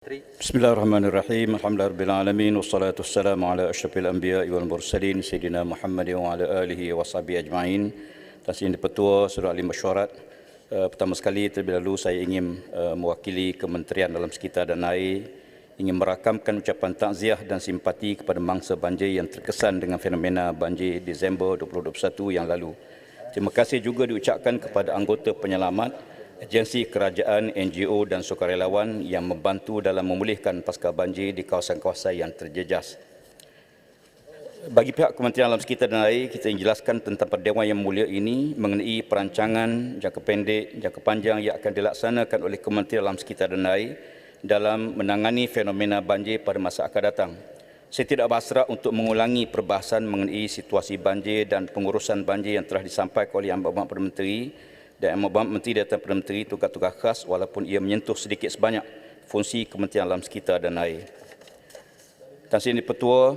Bismillahirrahmanirrahim. Alhamdulillahirabbil alamin wassalatu wassalamu ala asyrafil anbiya'i wal mursalin sayyidina Muhammad wa ala alihi washabihi ajma'in. Tahsin Petua Surah Al-Masyurat. Pertama sekali terlebih dahulu saya ingin mewakili Kementerian Alam Sekitar dan Air ingin merakamkan ucapan takziah dan simpati kepada mangsa banjir yang terkesan dengan fenomena banjir Disember 2021 yang lalu. Terima kasih juga diucapkan kepada anggota penyelamat, agensi kerajaan, NGO dan sukarelawan yang membantu dalam memulihkan pasca banjir di kawasan-kawasan yang terjejas. Bagi pihak Kementerian Alam Sekitar dan Air, kita ingin jelaskan tentang perdewan yang mulia ini mengenai perancangan jangka pendek, jangka panjang yang akan dilaksanakan oleh Kementerian Alam Sekitar dan Air dalam menangani fenomena banjir pada masa akan datang. Saya tidak berhasrat untuk mengulangi perbahasan mengenai situasi banjir dan pengurusan banjir yang telah disampaikan oleh Amat Perdana Menteri dan Amat Menteri Datan Perdana Menteri tugas-tugas khas, walaupun ia menyentuh sedikit sebanyak fungsi Kementerian Alam Sekitar dan Air. Tan Sri Petua,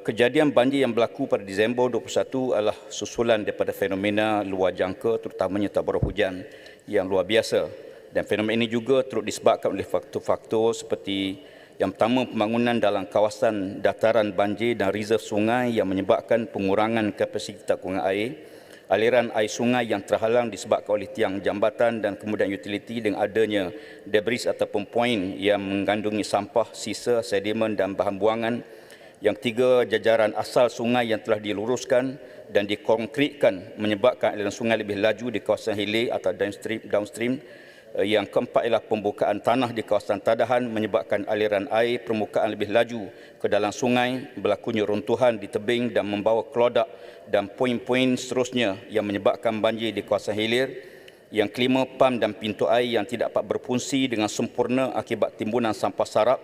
kejadian banjir yang berlaku pada Disember 2021 adalah susulan daripada fenomena luar jangka, terutamanya taburah hujan yang luar biasa. Dan fenomena ini juga turut disebabkan oleh faktor-faktor seperti yang pertama, pembangunan dalam kawasan dataran banjir dan reserve sungai yang menyebabkan pengurangan kapasiti takungan air, aliran air sungai yang terhalang disebabkan oleh tiang jambatan dan kemudian utiliti dengan adanya debris ataupun poin yang mengandungi sampah, sisa, sedimen dan bahan buangan. Yang ketiga, jajaran asal sungai yang telah diluruskan dan dikonkritkan menyebabkan aliran sungai lebih laju di kawasan hilir atau downstream. Yang keempat ialah pembukaan tanah di kawasan tadahan menyebabkan aliran air permukaan lebih laju ke dalam sungai, berlakunya runtuhan di tebing dan membawa kelodak dan poin-poin seterusnya yang menyebabkan banjir di kawasan hilir. Yang kelima, pam dan pintu air yang tidak dapat berfungsi dengan sempurna akibat timbunan sampah sarap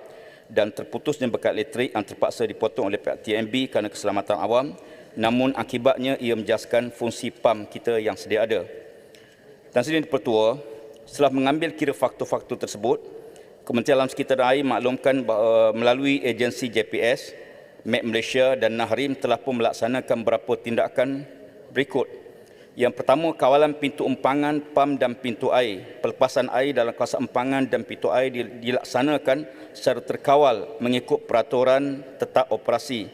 dan terputusnya bekat elektrik yang terpaksa dipotong oleh pihak TNB kerana keselamatan awam, namun akibatnya ia menjaskan fungsi pam kita yang sedia ada. Tan Sri Pertua, setelah mengambil kira faktor-faktor tersebut, Kementerian Alam Sekitar dan Air maklumkan bahawa melalui agensi JPS, MET Malaysia dan Nahrim telah pun melaksanakan beberapa tindakan berikut. Yang pertama, kawalan pintu empangan, pam dan pintu air. Pelepasan air dalam kawasan empangan dan pintu air dilaksanakan secara terkawal mengikut peraturan tetap operasi.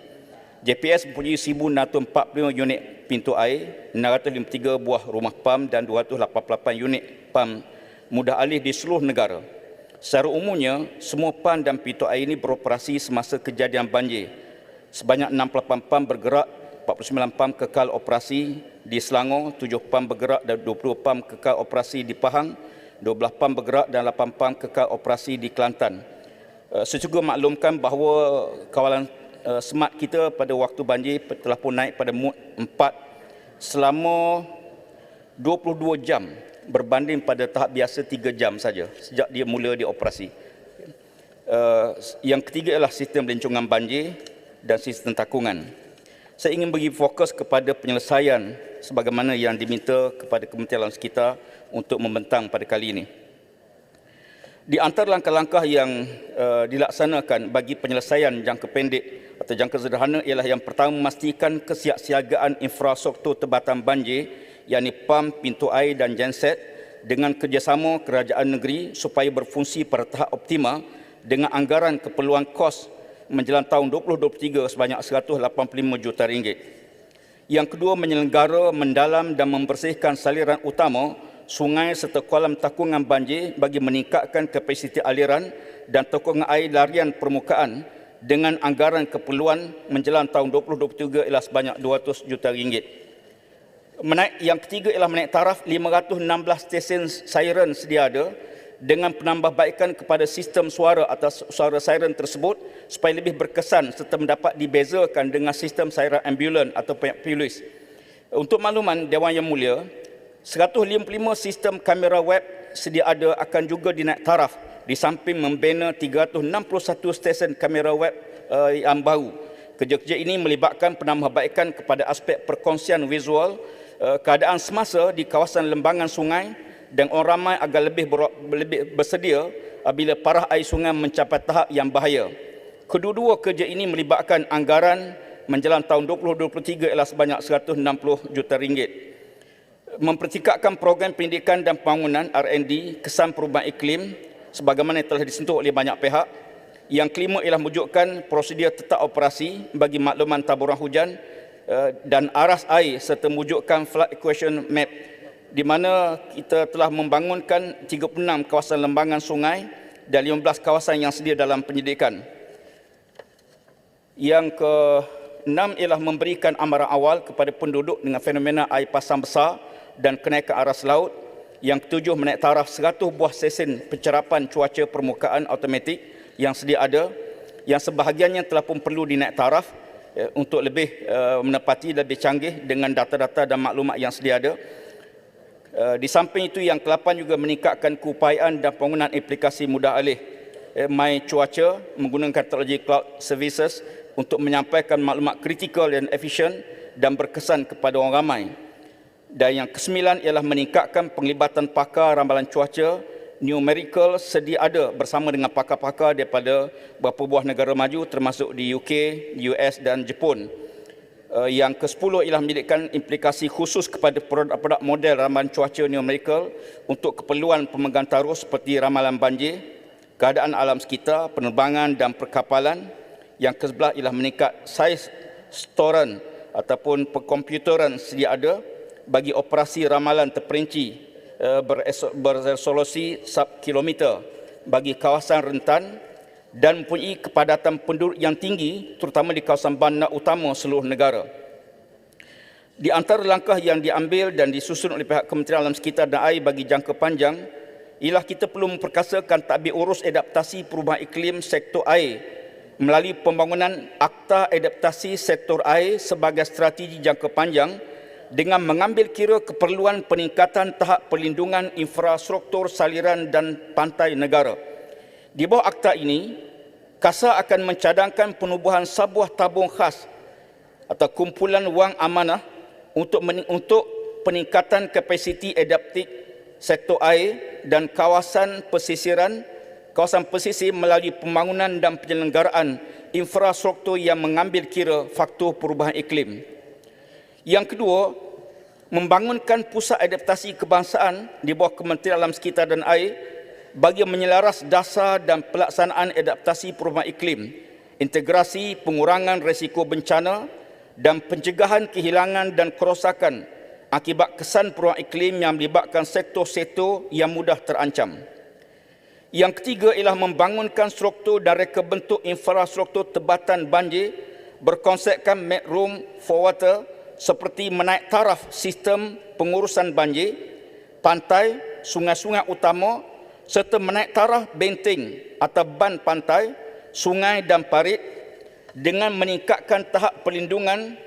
JPS mempunyai 1,645 unit pintu air, 653 buah rumah pam dan 288 unit pam mudah alih di seluruh negara. Secara umumnya, semua pam dan pintu air ini beroperasi semasa kejadian banjir. Sebanyak 68 pam bergerak, 49 pam kekal operasi di Selangor, 7 pam bergerak dan 20 pam kekal operasi di Pahang, 12 pam bergerak dan 8 pam kekal operasi di Kelantan. Saya juga maklumkan bahawa kawalan smart kita pada waktu banjir telah pun naik pada mod 4 selama 22 jam berbanding pada tahap biasa 3 jam saja sejak dia mula dioperasi. Yang ketiga ialah sistem pelancongan banjir dan sistem takungan. Saya ingin bagi fokus kepada penyelesaian sebagaimana yang diminta kepada Kementerian Alam Sekitar untuk membentang pada kali ini. Di antara langkah-langkah yang dilaksanakan bagi penyelesaian jangka pendek atau jangka sederhana ialah yang pertama, memastikan kesiapsiagaan infrastruktur tempatan banjir, yakni pam, pintu air dan genset dengan kerjasama kerajaan negeri supaya berfungsi pada tahap optimal dengan anggaran keperluan kos menjelang tahun 2023 sebanyak RM185 juta. Yang kedua, menyelenggara, mendalam dan membersihkan saliran utama, sungai serta kolam takungan banjir bagi meningkatkan kapasiti aliran dan takungan air larian permukaan dengan anggaran keperluan menjelang tahun 2023 ialah sebanyak RM200 juta. Yang ketiga ialah menaik taraf 516 stesen siren sedia ada dengan penambahbaikan kepada sistem suara atas suara siren tersebut supaya lebih berkesan serta mendapat dibezakan dengan sistem siren ambulan atau polis. Untuk makluman Dewan Yang Mulia, 155 sistem kamera web sedia ada akan juga dinaik taraf di samping membina 361 stesen kamera web yang baru. Kerja-kerja ini melibatkan penambahbaikan kepada aspek perkongsian visual, keadaan semasa di kawasan lembangan sungai dan orang ramai agar lebih bersedia apabila parah air sungai mencapai tahap yang bahaya. Kedua-dua kerja ini melibatkan anggaran menjelang tahun 2023 ialah sebanyak RM160 juta. Mempertingkatkan program pendidikan dan pembangunan R&D, kesan perubahan iklim, sebagaimana yang telah disentuh oleh banyak pihak. Yang kelima ialah mewujudkan prosedur tetap operasi bagi makluman taburan hujan dan aras air serta mewujudkan flood equation map, di mana kita telah membangunkan 36 kawasan lembangan sungai dan 15 kawasan yang sedia dalam penyelidikan. Yang keenam ialah memberikan amaran awal kepada penduduk dengan fenomena air pasang besar dan kenaikan aras laut. Yang ketujuh, menaik taraf 100 buah stesen pencerapan cuaca permukaan automatik yang sedia ada, yang sebahagiannya telah pun perlu dinaik taraf untuk lebih menepati, lebih canggih dengan data-data dan maklumat yang sedia ada. Di samping itu, yang ke-8 juga meningkatkan keupayaan dan penggunaan aplikasi mudah alih My Cuaca menggunakan teknologi cloud services untuk menyampaikan maklumat kritikal dan efisien dan berkesan kepada orang ramai. Dan yang ke-9 ialah meningkatkan penglibatan pakar ramalan cuaca numerical sedia ada bersama dengan pakar-pakar daripada beberapa buah negara maju termasuk di UK, US dan Jepun. Yang ke-10 ialah menyediakan implikasi khusus kepada produk-produk model ramalan cuaca numerical untuk keperluan pemegang taruh seperti ramalan banjir, keadaan alam sekitar, penerbangan dan perkapalan. Yang ke-11 ialah meningkat saiz storan ataupun perkomputeran sedia ada bagi operasi ramalan terperinci beresolusi sub-kilometer bagi kawasan rentan dan mempunyai kepadatan penduduk yang tinggi, terutama di kawasan bandar utama seluruh negara. Di antara langkah yang diambil dan disusun oleh pihak Kementerian Alam Sekitar dan Air bagi jangka panjang ialah kita perlu memperkasakan tadbir urus adaptasi perubahan iklim sektor air melalui pembangunan Akta Adaptasi Sektor Air sebagai strategi jangka panjang dengan mengambil kira keperluan peningkatan tahap perlindungan infrastruktur saliran dan pantai negara. Di bawah akta ini, KASA akan mencadangkan penubuhan sebuah tabung khas atau kumpulan wang amanah untuk peningkatan kapasiti adaptif sektor air dan kawasan pesisir melalui pembangunan dan penyelenggaraan infrastruktur yang mengambil kira faktor perubahan iklim. Yang kedua, membangunkan pusat adaptasi kebangsaan di bawah Kementerian Alam Sekitar dan Air bagi menyelaras dasar dan pelaksanaan adaptasi perubahan iklim, integrasi pengurangan risiko bencana dan pencegahan kehilangan dan kerosakan akibat kesan perubahan iklim yang melibatkan sektor-sektor yang mudah terancam. Yang ketiga ialah membangunkan struktur dan reka bentuk infrastruktur tebatan banjir berkonsepkan make room for water seperti menaik taraf sistem pengurusan banjir, pantai, sungai-sungai utama serta menaik taraf benteng atau ban pantai, sungai dan parit dengan meningkatkan tahap perlindungan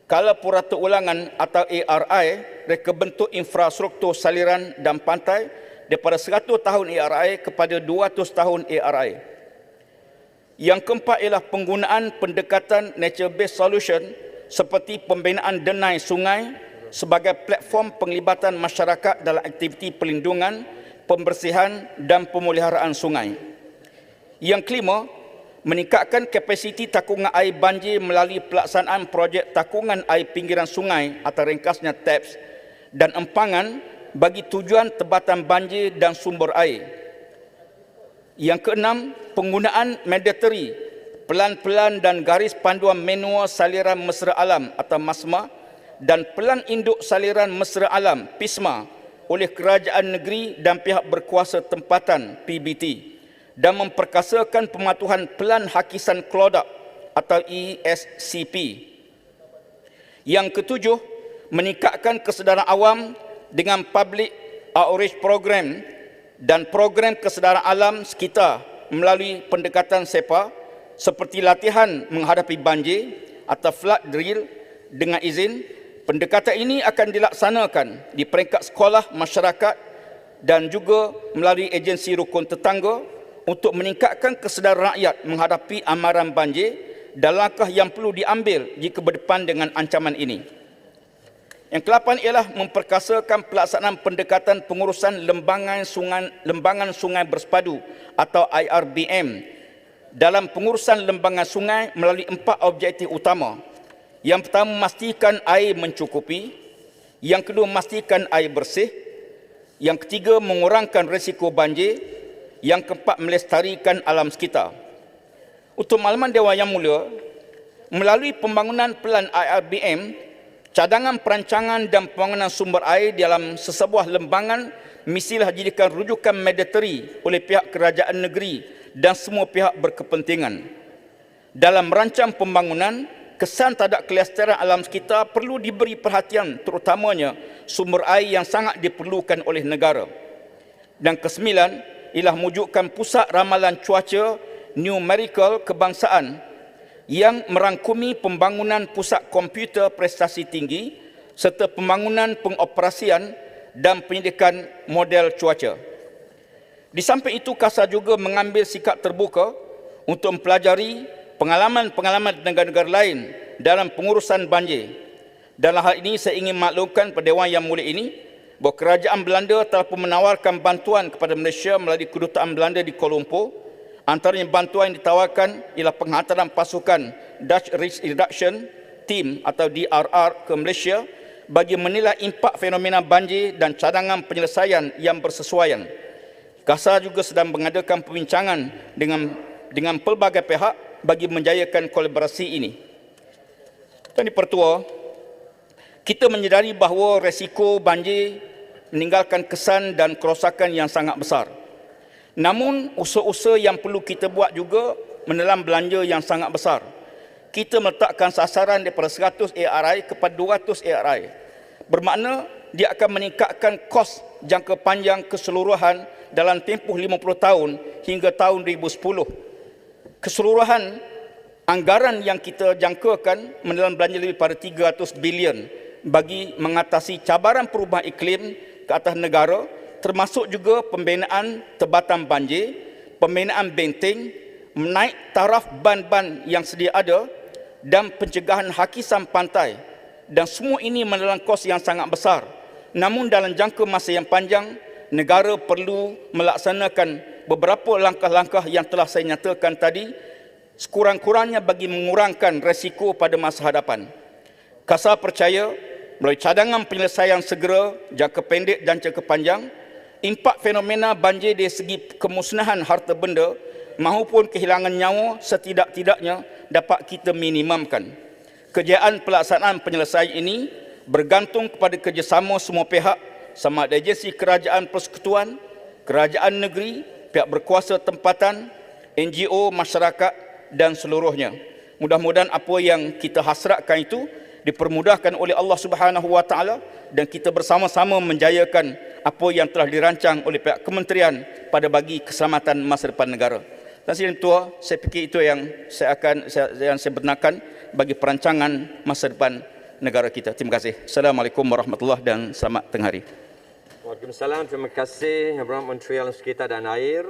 kala purata ulangan atau ARI, reka bentuk infrastruktur saliran dan pantai daripada 100 tahun ARI kepada 200 tahun ARI. Yang keempat ialah penggunaan pendekatan nature-based solution seperti pembinaan denai sungai sebagai platform penglibatan masyarakat dalam aktiviti perlindungan, pembersihan dan pemeliharaan sungai. Yang kelima, meningkatkan kapasiti takungan air banjir melalui pelaksanaan projek takungan air pinggiran sungai atau ringkasnya TAPS dan empangan bagi tujuan tebatan banjir dan sumber air. Yang keenam, penggunaan mandatory pelan-pelan dan garis panduan manual saliran mesra alam atau MASMA dan pelan induk saliran mesra alam PISMA oleh kerajaan negeri dan pihak berkuasa tempatan PBT dan memperkasakan pematuhan pelan hakisan klodak atau ESCP. Yang ketujuh, meningkatkan kesedaran awam dengan public outreach program dan program kesedaran alam sekitar melalui pendekatan SEPA seperti latihan menghadapi banjir atau flood drill dengan izin. Pendekatan ini akan dilaksanakan di peringkat sekolah, masyarakat dan juga melalui agensi rukun tetangga untuk meningkatkan kesedaran rakyat menghadapi amaran banjir dan langkah yang perlu diambil jika berdepan dengan ancaman ini. Yang ke-8 ialah memperkasakan pelaksanaan pendekatan pengurusan lembangan sungai bersepadu atau IRBM dalam pengurusan lembangan sungai melalui 4 objektif utama. Yang pertama, memastikan air mencukupi. Yang kedua, memastikan air bersih. Yang ketiga, mengurangkan risiko banjir. Yang keempat, melestarikan alam sekitar. Untuk makluman Dewan Yang Mulia, melalui pembangunan pelan IRBM, cadangan perancangan dan pembangunan sumber air dalam sesebuah lembangan mestilah dijadikan rujukan mandatory oleh pihak kerajaan negeri dan semua pihak berkepentingan. Dalam merancang pembangunan, kesan terhadap kelestarian alam sekitar perlu diberi perhatian, terutamanya sumber air yang sangat diperlukan oleh negara. Dan kesembilan, ialah mewujudkan pusat ramalan cuaca numerical kebangsaan yang merangkumi pembangunan pusat komputer prestasi tinggi serta pembangunan pengoperasian dan penyediaan model cuaca. Di samping itu, KASA juga mengambil sikap terbuka untuk mempelajari pengalaman-pengalaman negara-negara lain dalam pengurusan banjir. Dalam hal ini, saya ingin maklumkan pada Dewan Yang Mulia ini bahawa kerajaan Belanda telah pun menawarkan bantuan kepada Malaysia melalui kedutaan Belanda di Kuala Lumpur. Antaranya bantuan yang ditawarkan ialah penghantaran pasukan Dutch Risk Reduction Team atau DRR ke Malaysia bagi menilai impak fenomena banjir dan cadangan penyelesaian yang bersesuaian. KASA juga sedang mengadakan perbincangan dengan pelbagai pihak bagi menjayakan kolaborasi ini. Dan di Pertua, kita menyedari bahawa resiko banjir meninggalkan kesan dan kerosakan yang sangat besar. Namun, usaha-usaha yang perlu kita buat juga menelan belanja yang sangat besar. Kita meletakkan sasaran daripada 100 ARI kepada 200 ARI. Bermakna dia akan meningkatkan kos jangka panjang keseluruhan dalam tempoh 50 tahun hingga tahun 2010. Keseluruhan anggaran yang kita jangkakan menelan belanja lebih pada 300 bilion bagi mengatasi cabaran perubahan iklim ke atas negara, termasuk juga pembinaan tebatan banjir, pembinaan benteng, menaik taraf ban-ban yang sedia ada dan pencegahan hakisan pantai. Dan semua ini menelan kos yang sangat besar. Namun dalam jangka masa yang panjang, negara perlu melaksanakan beberapa langkah-langkah yang telah saya nyatakan tadi, sekurang-kurangnya bagi mengurangkan resiko pada masa hadapan. KASA percaya melalui cadangan penyelesaian segera, jangka pendek dan jangka panjang, impak fenomena banjir dari segi kemusnahan harta benda maupun kehilangan nyawa setidak-tidaknya dapat kita minimumkan. Kejayaan pelaksanaan penyelesaian ini bergantung kepada kerjasama semua pihak, sama ada agensi kerajaan persekutuan, kerajaan negeri, pihak berkuasa tempatan, NGO, masyarakat dan seluruhnya. Mudah-mudahan apa yang kita hasratkan itu dipermudahkan oleh Allah Subhanahu Wa Taala dan kita bersama-sama menjayakan apa yang telah dirancang oleh pihak kementerian pada bagi keselamatan masa depan negara. Dan Sdn Tua, saya fikir itu yang saya benarkan bagi perancangan masa depan negara kita. Terima kasih. Assalamualaikum warahmatullahi dan selamat tengah hari. Waalaikumsalam. Terima kasih Yang Berhormat Menteri Alam Sekitar dan Air.